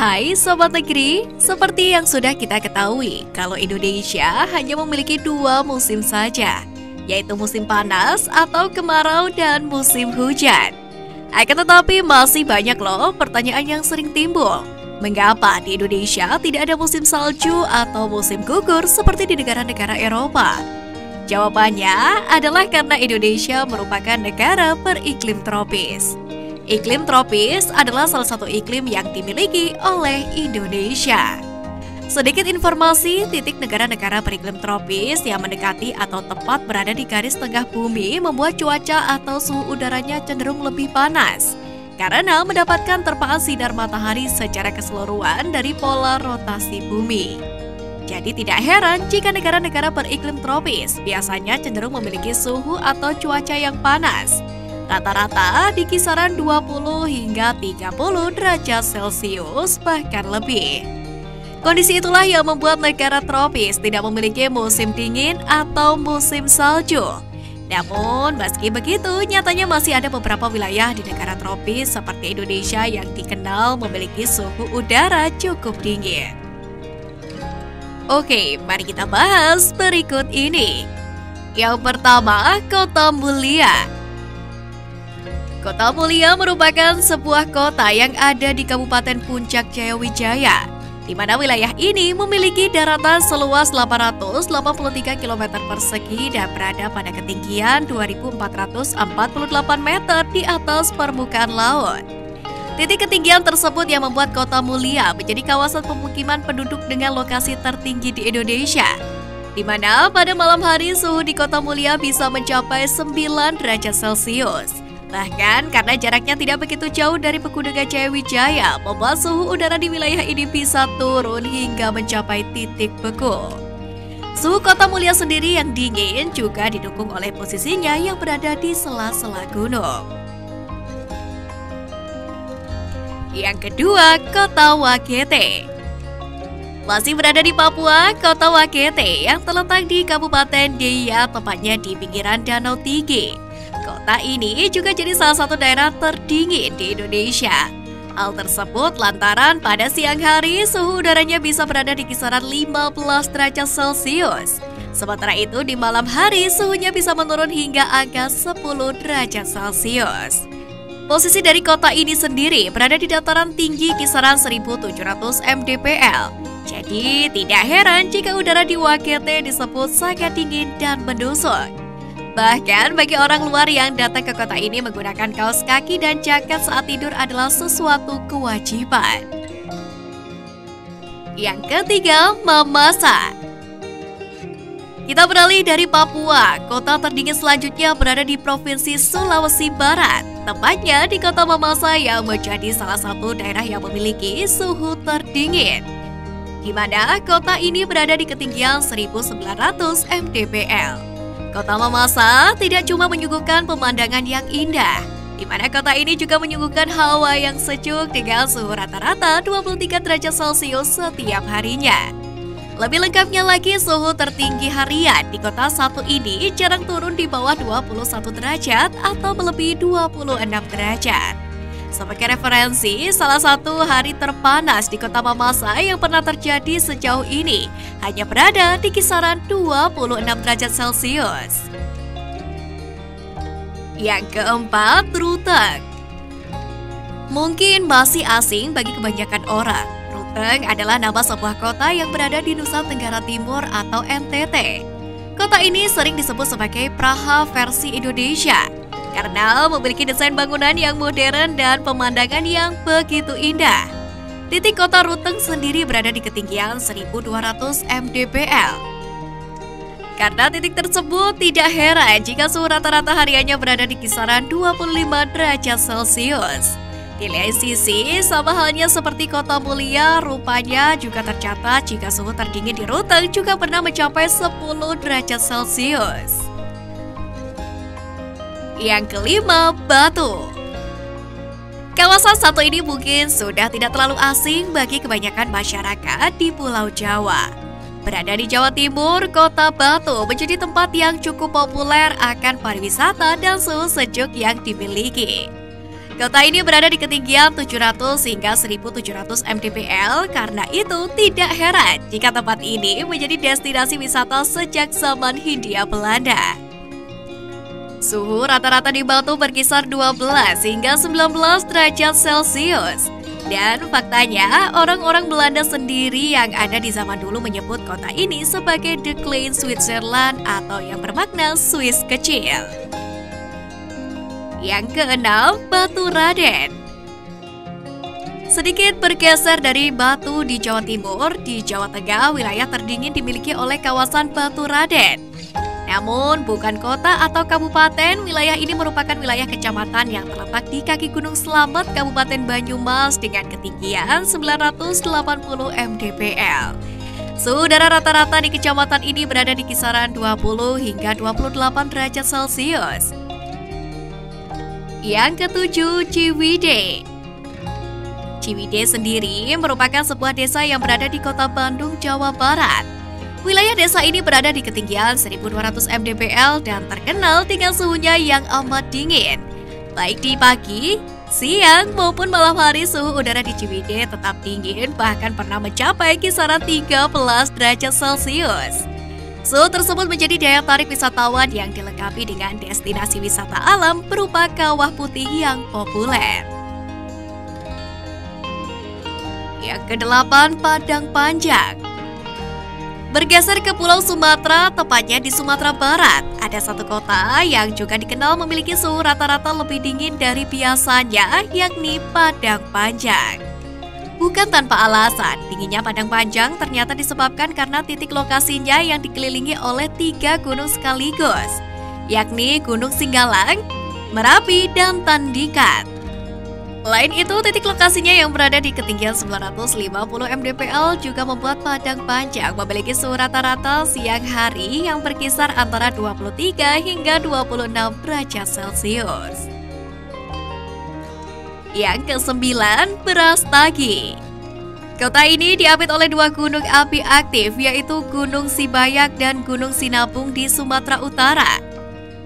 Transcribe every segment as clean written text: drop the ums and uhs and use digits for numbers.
Hai Sobat Negeri, seperti yang sudah kita ketahui, kalau Indonesia hanya memiliki dua musim saja, yaitu musim panas atau kemarau dan musim hujan. Akan tetapi masih banyak loh pertanyaan yang sering timbul. Mengapa di Indonesia tidak ada musim salju atau musim gugur seperti di negara-negara Eropa? Jawabannya adalah karena Indonesia merupakan negara beriklim tropis. Iklim tropis adalah salah satu iklim yang dimiliki oleh Indonesia. Sedikit informasi, titik negara-negara beriklim tropis yang mendekati atau tepat berada di garis tengah bumi membuat cuaca atau suhu udaranya cenderung lebih panas karena mendapatkan terpaan sinar matahari secara keseluruhan dari pola rotasi bumi. Jadi tidak heran jika negara-negara beriklim tropis biasanya cenderung memiliki suhu atau cuaca yang panas. Rata-rata di kisaran 20 hingga 30 derajat Celcius bahkan lebih. Kondisi itulah yang membuat negara tropis tidak memiliki musim dingin atau musim salju. Namun meski begitu, nyatanya masih ada beberapa wilayah di negara tropis seperti Indonesia yang dikenal memiliki suhu udara cukup dingin. Oke, mari kita bahas berikut ini. Yang pertama, Kota Mulia. Kota Mulia merupakan sebuah kota yang ada di Kabupaten Puncak Jayawijaya, di mana wilayah ini memiliki daratan seluas 883 km persegi dan berada pada ketinggian 2.448 meter di atas permukaan laut. Titik ketinggian tersebut yang membuat Kota Mulia menjadi kawasan pemukiman penduduk dengan lokasi tertinggi di Indonesia, di mana pada malam hari suhu di Kota Mulia bisa mencapai 9 derajat Celcius. Bahkan karena jaraknya tidak begitu jauh dari Pegunungan Jayawijaya, membuat suhu udara di wilayah ini bisa turun hingga mencapai titik beku. Suhu Kota Mulia sendiri yang dingin juga didukung oleh posisinya yang berada di sela-sela gunung. Yang kedua, Kota Wakete. Masih berada di Papua, Kota Wakete yang terletak di Kabupaten Deiyai, tepatnya di pinggiran Danau Tinggi. Kota ini juga jadi salah satu daerah terdingin di Indonesia. Hal tersebut lantaran pada siang hari suhu udaranya bisa berada di kisaran 15 derajat Celcius. Sementara itu di malam hari suhunya bisa menurun hingga angka 10 derajat Celcius. Posisi dari kota ini sendiri berada di dataran tinggi kisaran 1.700 mdpl. Jadi tidak heran jika udara di Wakete disebut sangat dingin dan mendusuk. Bahkan bagi orang luar yang datang ke kota ini menggunakan kaos kaki dan jaket saat tidur adalah sesuatu kewajiban. Yang ketiga, Mamasa. Kita beralih dari Papua, kota terdingin selanjutnya berada di Provinsi Sulawesi Barat, tepatnya di Kota Mamasa yang menjadi salah satu daerah yang memiliki suhu terdingin, di mana kota ini berada di ketinggian 1.900 mdpl. Kota Mamasa tidak cuma menyuguhkan pemandangan yang indah, di mana kota ini juga menyuguhkan hawa yang sejuk dengan suhu rata-rata 23 derajat Celcius setiap harinya. Lebih lengkapnya lagi, suhu tertinggi harian di kota satu ini jarang turun di bawah 21 derajat atau melebihi 26 derajat. Sebagai referensi, salah satu hari terpanas di Kota Mamasa yang pernah terjadi sejauh ini hanya berada di kisaran 26 derajat Celcius. Yang keempat, Ruteng. Mungkin masih asing bagi kebanyakan orang. Ruteng adalah nama sebuah kota yang berada di Nusa Tenggara Timur atau NTT. Kota ini sering disebut sebagai Praha versi Indonesia karena memiliki desain bangunan yang modern dan pemandangan yang begitu indah. Titik kota Ruteng sendiri berada di ketinggian 1.200 mdpl. Karena titik tersebut, tidak heran jika suhu rata-rata hariannya berada di kisaran 25 derajat Celcius. Di lain sisi, sama halnya seperti Kota Mulia, rupanya juga tercatat jika suhu terdingin di Ruteng juga pernah mencapai 10 derajat Celcius. Yang kelima, Batu. Kawasan satu ini mungkin sudah tidak terlalu asing bagi kebanyakan masyarakat di Pulau Jawa. Berada di Jawa Timur, Kota Batu menjadi tempat yang cukup populer akan pariwisata dan suhu sejuk yang dimiliki. Kota ini berada di ketinggian 700 hingga 1700 mdpl, karena itu tidak heran jika tempat ini menjadi destinasi wisata sejak zaman Hindia Belanda. Suhu rata-rata di Batu berkisar 12 hingga 19 derajat Celcius. Dan faktanya, orang-orang Belanda sendiri yang ada di zaman dulu menyebut kota ini sebagai The Klein Switzerland atau yang bermakna Swiss kecil. Yang keenam, Batu Raden. Sedikit bergeser dari Batu di Jawa Timur, di Jawa Tengah wilayah terdingin dimiliki oleh kawasan Batu Raden. Namun bukan kota atau kabupaten, wilayah ini merupakan wilayah kecamatan yang terletak di kaki Gunung Slamet, Kabupaten Banyumas dengan ketinggian 980 mdpl. Suhu udara rata-rata di kecamatan ini berada di kisaran 20 hingga 28 derajat Celcius. Yang ketujuh, Ciwidey. Ciwidey sendiri merupakan sebuah desa yang berada di kota Bandung, Jawa Barat. Wilayah desa ini berada di ketinggian 1200 mdpl dan terkenal dengan suhunya yang amat dingin. Baik di pagi, siang maupun malam hari suhu udara di Ciwidey tetap dingin, bahkan pernah mencapai kisaran 13 derajat Celcius. Suhu tersebut menjadi daya tarik wisatawan yang dilengkapi dengan destinasi wisata alam berupa kawah putih yang populer. Yang kedelapan, Padang Panjang. Bergeser ke Pulau Sumatera, tepatnya di Sumatera Barat, ada satu kota yang juga dikenal memiliki suhu rata-rata lebih dingin dari biasanya, yakni Padang Panjang. Bukan tanpa alasan, dinginnya Padang Panjang ternyata disebabkan karena titik lokasinya yang dikelilingi oleh 3 gunung sekaligus, yakni Gunung Singgalang, Merapi, dan Tandikat. Selain itu, titik lokasinya yang berada di ketinggian 950 mdpl juga membuat Padang Panjang memiliki suhu rata-rata siang hari yang berkisar antara 23 hingga 26 derajat Celcius. Yang kesembilan, Brastagi. Kota ini diapit oleh 2 gunung api aktif, yaitu Gunung Sibayak dan Gunung Sinabung di Sumatera Utara.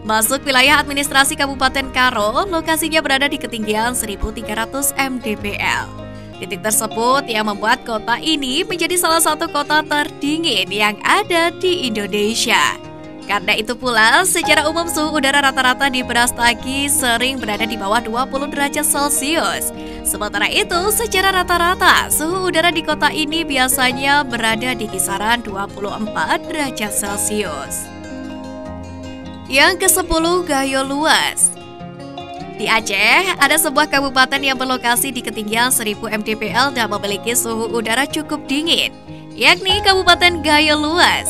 Masuk wilayah administrasi Kabupaten Karo, lokasinya berada di ketinggian 1300 mdpl. Titik tersebut yang membuat kota ini menjadi salah satu kota terdingin yang ada di Indonesia. Karena itu pula, secara umum suhu udara rata-rata di Brastagi sering berada di bawah 20 derajat Celcius. Sementara itu, secara rata-rata, suhu udara di kota ini biasanya berada di kisaran 24 derajat Celcius. Yang ke-10, Gayo Luas. Di Aceh, ada sebuah kabupaten yang berlokasi di ketinggian 1000 mdpl dan memiliki suhu udara cukup dingin, yakni Kabupaten Gayo Luas.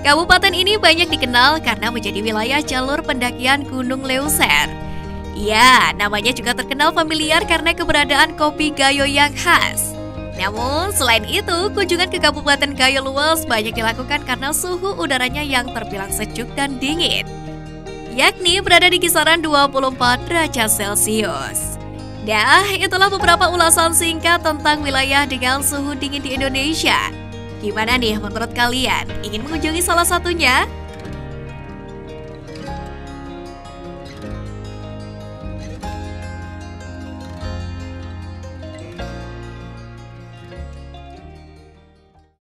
Kabupaten ini banyak dikenal karena menjadi wilayah jalur pendakian Gunung Leuser. Ya, namanya juga terkenal familiar karena keberadaan kopi Gayo yang khas. Namun, selain itu, kunjungan ke Kabupaten Gayo Luas banyak dilakukan karena suhu udaranya yang terbilang sejuk dan dingin, yakni berada di kisaran 24 derajat Celcius. Nah, itulah beberapa ulasan singkat tentang wilayah dengan suhu dingin di Indonesia. Gimana nih menurut kalian? Ingin mengunjungi salah satunya?